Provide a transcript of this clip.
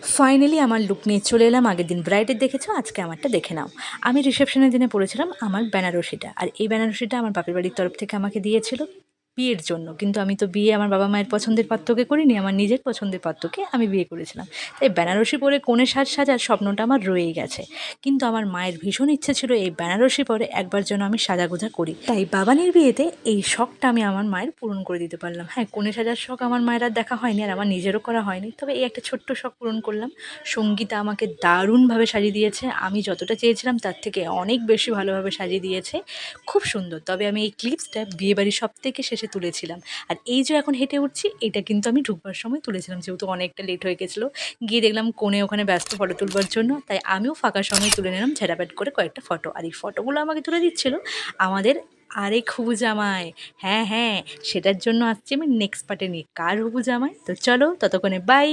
Finally আমার look নিয়ে চলে এলাম। আগের দিন ব্রাইডের দেখেছো, আজকে আমারটা দেখে নাও। আমি রিসেপশনের দিনে পরেছিলাম আমার বেনারসিটা, আর এই বেনারসিটা আমার বাপের বাড়ির তরফ থেকে আমাকে দিয়েছিল বিয়ের জন্য। কিন্তু আমি তো বিয়ে আমার বাবা মায়ের পছন্দের পাত্রকে করিনি, আমার নিজের পছন্দের পাত্রকে আমি বিয়ে করেছিলাম। তাই বেনারসি পরে কনে সাজার স্বপ্নটা আমার রয়েই গেছে। কিন্তু আমার মায়ের ভীষণ ইচ্ছে ছিল এই বেনারসি পরে একবার যেন আমি সাজাগোজা করি, তাই বাবানের বিয়েতে এই শখটা আমি আমার মায়ের পূরণ করে দিতে পারলাম। হ্যাঁ, কনে সাজার শখ আমার মায়ের আর দেখা হয়নি, আর আমার নিজেরও করা হয়নি, তবে এই একটা ছোট্ট শখ পূরণ করলাম। সঙ্গীতা আমাকে দারুণভাবে সাজিয়ে দিয়েছে, আমি যতটা চেয়েছিলাম তার থেকে অনেক বেশি ভালোভাবে সাজিয়ে দিয়েছে, খুব সুন্দর। তবে আমি এই ক্লিপসটা বিয়েবাড়ির সব থেকে শেষে তুলেছিলাম, আর এই যে এখন হেঁটে উঠছি এটা কিন্তু আমি ঢুকবার সময় তুলেছিলাম, যেহেতু অনেকটা লেট হয়ে গেছিলো। গিয়ে দেখলাম কোণে ওখানে ব্যস্ত ফটো তুলবার জন্য, তাই আমিও ফাঁকা সময় তুলে নিলাম ঝেড়াপ্যাট করে কয়েকটা ফটো। আর এই ফটোগুলো আমাকে তুলে দিচ্ছিল আমাদের আরেক হবু জামাই। হ্যাঁ হ্যাঁ, সেটার জন্য আসছি আমি নেক্সট পার্টে নিয়ে, কার হবু জামাই। তো চলো ততক্ষণে বাই।